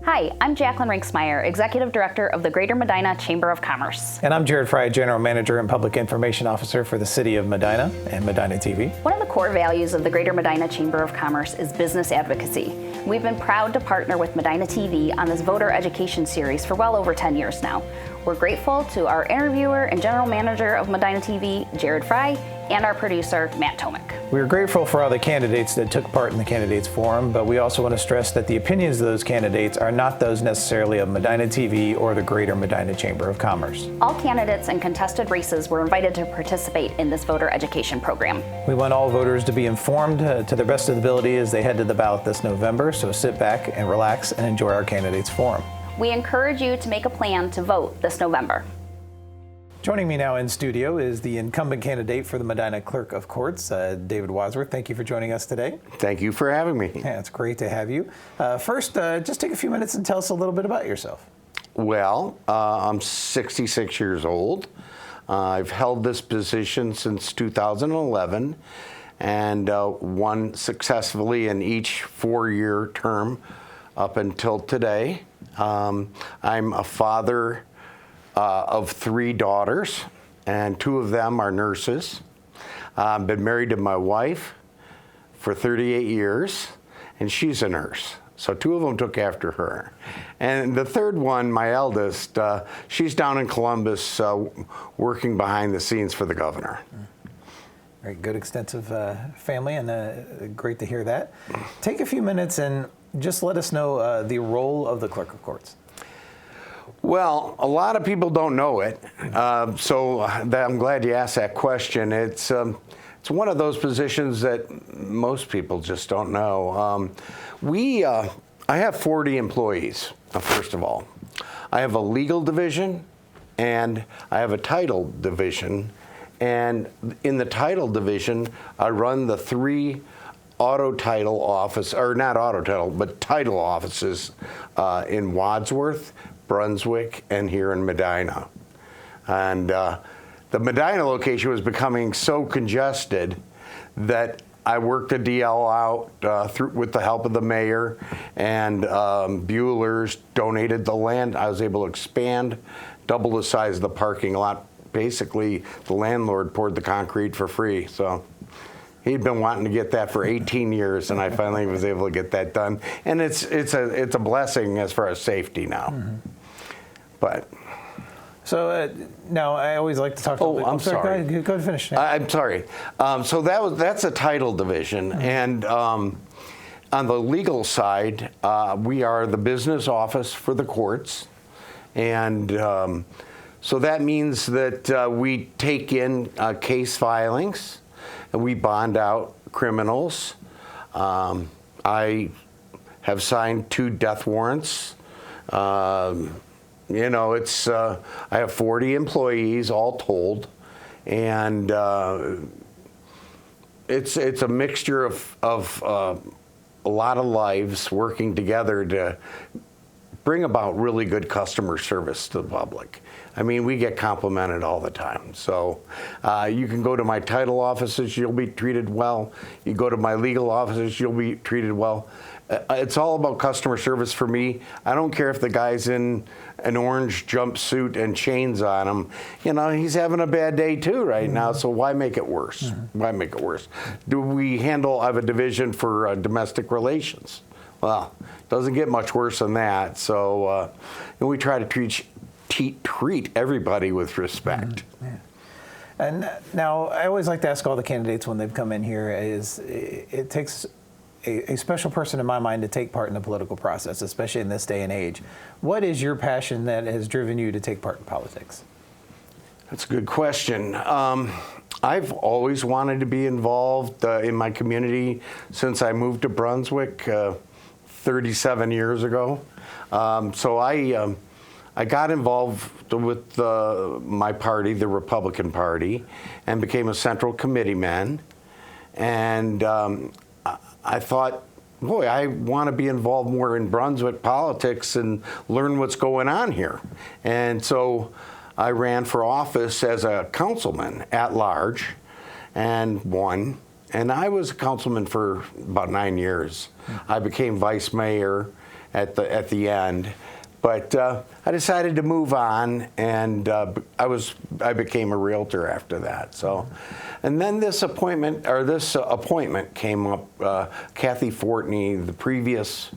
Hi, I'm Jacqueline Rinksmeyer, Executive Director of the Greater Medina Chamber of Commerce. And I'm Jared Fry, General Manager and Public Information Officer for the City of Medina and Medina TV. One of the core values of the Greater Medina Chamber of Commerce is business advocacy. We've been proud to partner with Medina TV on this voter education series for well over 10 years now. We're grateful to our interviewer and General Manager of Medina TV, Jared Fry, and our producer, Matt Tomick. We're grateful for all the candidates that took part in the Candidates Forum, but we also want to stress that the opinions of those candidates are not those necessarily of Medina TV or the Greater Medina Chamber of Commerce. All candidates and contested races were invited to participate in this voter education program. We want all voters to be informed to the best of the ability as they head to the ballot this November, so sit back and relax and enjoy our Candidates Forum. We encourage you to make a plan to vote this November. Joining me now in studio is the incumbent candidate for the Medina Clerk of Courts, David Wadsworth. Thank you for joining us today. Thank you for having me. Yeah, it's great to have you. First, just take a few minutes and tell us a little bit about yourself. Well, I'm 66 years old. I've held this position since 2011 and won successfully in each four-year term up until today. I'm a father of three daughters, and two of them are nurses. I've been married to my wife for 38 years, and she's a nurse. So two of them took after her. And the third one, my eldest, she's down in Columbus working behind the scenes for the governor. Very good, extensive family, and great to hear that. Take a few minutes and just let us know the role of the Clerk of Courts. Well, a lot of people don't know it, so I'm glad you asked that question. It's one of those positions that most people just don't know. I have 40 employees, first of all. I have a legal division, and I have a title division. And in the title division, I run the three title offices in Wadsworth, Brunswick, and here in Medina. And the Medina location was becoming so congested that I worked a DL out with the help of the mayor, and Bueller's donated the land. I was able to expand, double the size of the parking lot. Basically, the landlord poured the concrete for free. So he'd been wanting to get that for 18 years, and I finally was able to get that done. And it's a blessing as far as safety now. Mm-hmm. But so now I always like to talk. I'm sorry. Go ahead and finish. I'm sorry. So that's a title division, mm-hmm. And on the legal side, we are the business office for the courts, and so that means that we take in case filings, and we bond out criminals. I have signed 2 death warrants. I have 40 employees all told, and it's a mixture of a lot of lives working together to bring about really good customer service to the public. I mean, we get complimented all the time. So you can go to my title offices, you'll be treated well. You go to my legal offices, you'll be treated well. It's all about customer service for me. I don't care if the guy's in an orange jumpsuit and chains on him. He's having a bad day too right mm-hmm. now, so why make it worse? Mm-hmm. Why make it worse? I have a division for domestic relations. Well, it doesn't get much worse than that. So we try to treat everybody with respect. Mm-hmm. Yeah. And now, I always like to ask all the candidates when they've come in here, it takes a special person in my mind to take part in the political process, especially in this day and age. What is your passion that has driven you to take part in politics? That's a good question. I've always wanted to be involved in my community since I moved to Brunswick 37 years ago. So I got involved with my party, the Republican Party, and became a central committeeman. And I thought, boy, I want to be involved more in Brunswick politics and learn what's going on here. And so I ran for office as a councilman at large and won. And I was a councilman for about 9 years. I became vice mayor at the end. But I decided to move on, and I became a realtor after that. So, and then this appointment came up. Kathy Fortney, the previous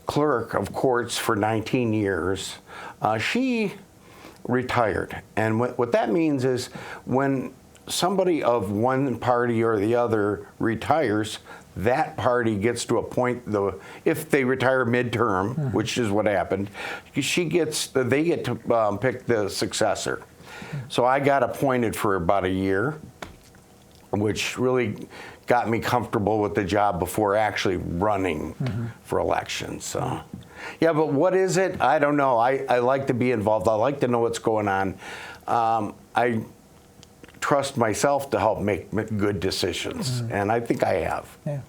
clerk of courts for 19 years, she retired, and what that means is when somebody of one party or the other retires, that party gets to appoint if they retire midterm, which is what happened, they get to pick the successor. So I got appointed for about a year, which really got me comfortable with the job before actually running for election. So, yeah, but what is it? I don't know. I like to be involved. I like to know what's going on. I trust myself to help make good decisions, and I think I have. Yeah.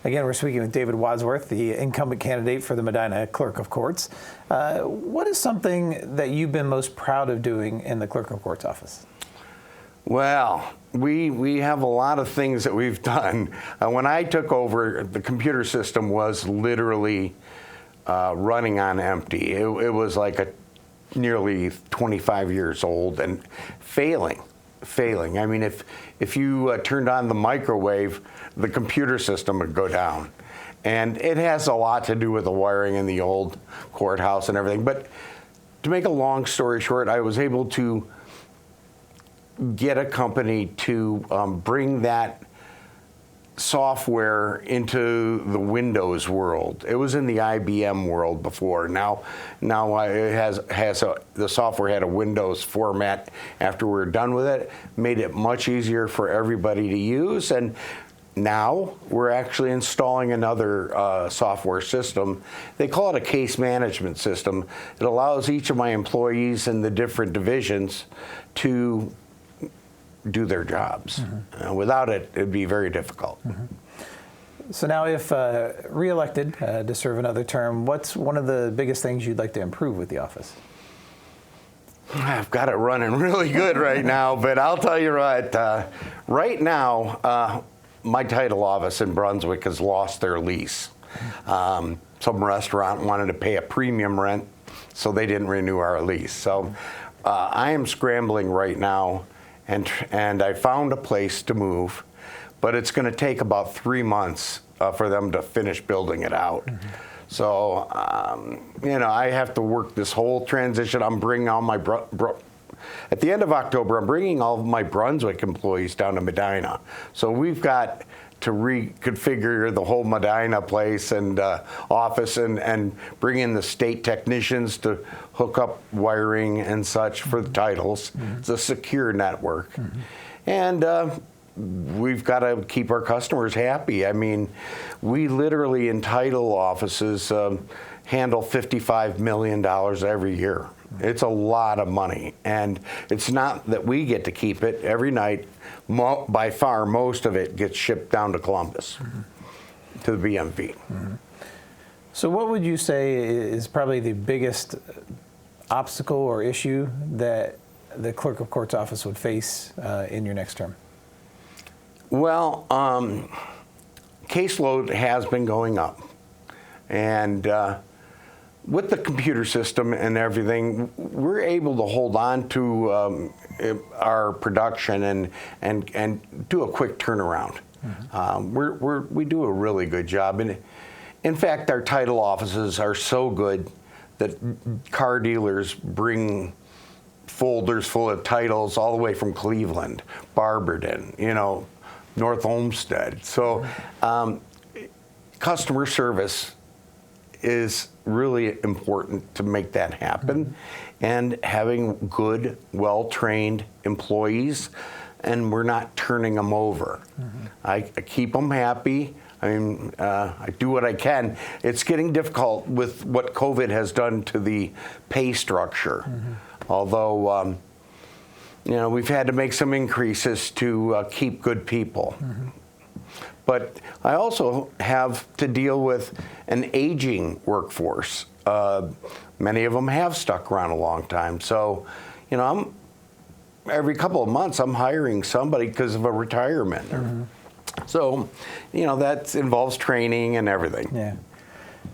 Again, we're speaking with David Wadsworth, the incumbent candidate for the Medina Clerk of Courts. What is something that you've been most proud of doing in the Clerk of Courts office? Well, we have a lot of things that we've done. When I took over, the computer system was literally running on empty. It was like nearly 25 years old and failing. I mean, if you turned on the microwave, the computer system would go down. And it has a lot to do with the wiring in the old courthouse and everything. But to make a long story short, I was able to get a company to bring that software into the Windows world. It was in the IBM world before. Now the software had a Windows format after we were done with it, made it much easier for everybody to use. And now we're actually installing another software system. They call it a case management system. It allows each of my employees in the different divisions to do their jobs. Without it, it'd be very difficult. So now, if re-elected to serve another term, what's one of the biggest things you'd like to improve with the office? I've got it running really good right now, but I'll tell you what, right now, my title office in Brunswick has lost their lease. Some restaurant wanted to pay a premium rent, so they didn't renew our lease. So I am scrambling right now, and I found a place to move, but it's going to take about 3 months for them to finish building it out. So, I have to work this whole transition. I'm bringing all my, at the end of October, I'm bringing all of my Brunswick employees down to Medina. So we've got to reconfigure the whole Medina place and office and bring in the state technicians to hook up wiring and such for the titles. It's a secure network. And we've got to keep our customers happy. I mean, we literally in title offices handle $55 million every year. It's a lot of money, and it's not that we get to keep it every night. By far, most of it gets shipped down to Columbus, to the BMV. So what would you say is probably the biggest obstacle or issue that the Clerk of Courts office would face in your next term? Well, caseload has been going up, and with the computer system and everything, we're able to hold on to our production and do a quick turnaround. We do a really good job. And in fact, our title offices are so good that car dealers bring folders full of titles all the way from Cleveland, Barberton, North Olmsted. So customer service is really important to make that happen, and having good, well-trained employees, and we're not turning them over. I keep them happy. I mean, I do what I can. It's getting difficult with what COVID has done to the pay structure. Although, we've had to make some increases to keep good people. But I also have to deal with an aging workforce. Many of them have stuck around a long time. So, every couple of months I'm hiring somebody because of a retirement. So, that involves training and everything. Yeah.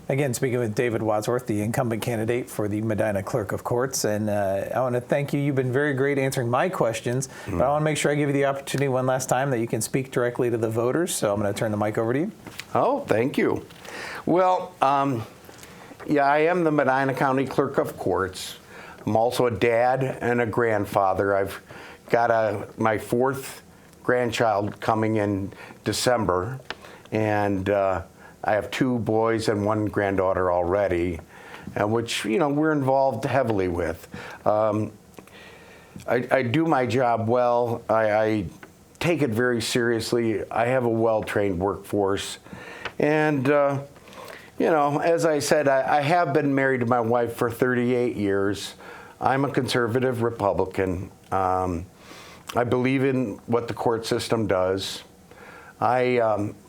Again, speaking with David Wadsworth, the incumbent candidate for the Medina Clerk of Courts. And I want to thank you. You've been very great answering my questions, but I want to make sure I give you the opportunity one last time that you can speak directly to the voters. So I'm going to turn the mic over to you. Oh, thank you. Well, yeah, I am the Medina County Clerk of Courts. I'm also a dad and a grandfather. I've got my fourth grandchild coming in December, and I have two boys and one granddaughter already, which, you know, we're involved heavily with. I do my job well. I take it very seriously. I have a well-trained workforce. And, you know, as I said, I have been married to my wife for 38 years. I'm a conservative Republican. I believe in what the court system does.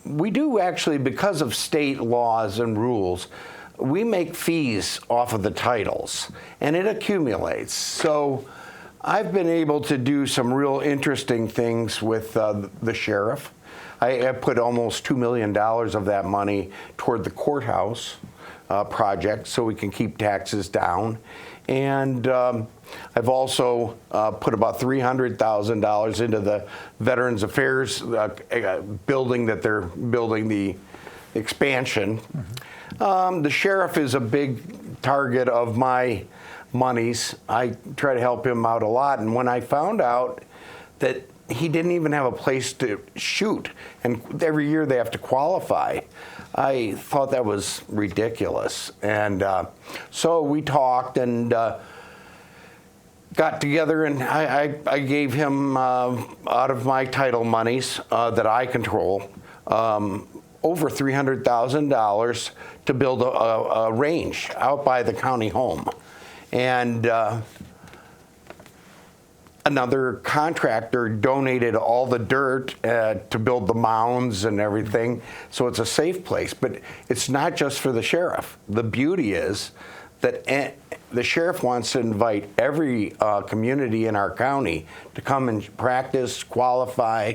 We do actually, because of state laws and rules, we make fees off of the titles, and it accumulates. So I've been able to do some real interesting things with the sheriff. I put almost $2 million of that money toward the courthouse project so we can keep taxes down. And I've also put about $300,000 into the Veterans Affairs building that they're building, the expansion. The sheriff is a big target of my monies. I try to help him out a lot. And when I found out that he didn't even have a place to shoot, and every year they have to qualify, I thought that was ridiculous. And so we talked and got together, and I gave him, out of my title monies that I control, over $300,000 to build a range out by the county home. And another contractor donated all the dirt to build the mounds and everything, so it's a safe place. But it's not just for the sheriff. The beauty is that the sheriff wants to invite every community in our county to come and practice, qualify,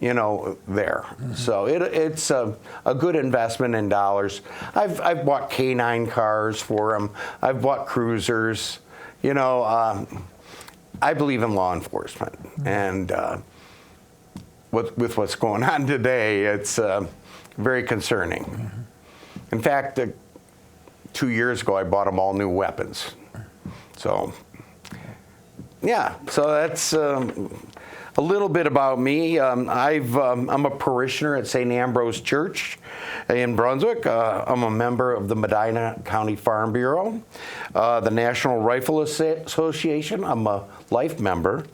you know, there. So it's a good investment in dollars. I've bought K9 cars for them. I've bought cruisers. You know, I believe in law enforcement, and with what's going on today, it's very concerning. In fact, 2 years ago, I bought them all new weapons. So, yeah, so that's a little bit about me. I'm a parishioner at St. Ambrose Church in Brunswick. I'm a member of the Medina County Farm Bureau, the National Rifle Association. I'm a life member,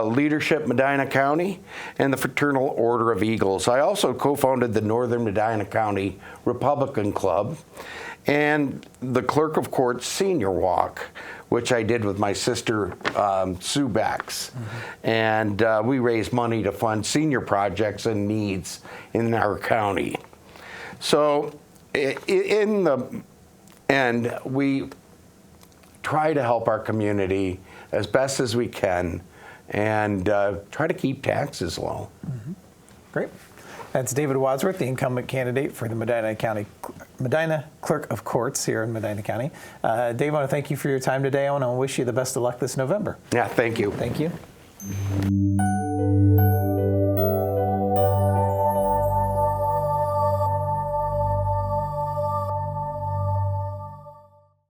Leadership Medina County, and the Fraternal Order of Eagles. I also co-founded the Northern Medina County Republican Club and the Clerk of Courts Senior Walk, which I did with my sister, Sue Bax. And we raise money to fund senior projects and needs in our county. So in the end, we try to help our community as best as we can and try to keep taxes low. Great. That's David Wadsworth, the incumbent candidate for the Medina Clerk of Courts here in Medina County. Dave, I want to thank you for your time today. I want to wish you the best of luck this November. Yeah, thank you. Thank you.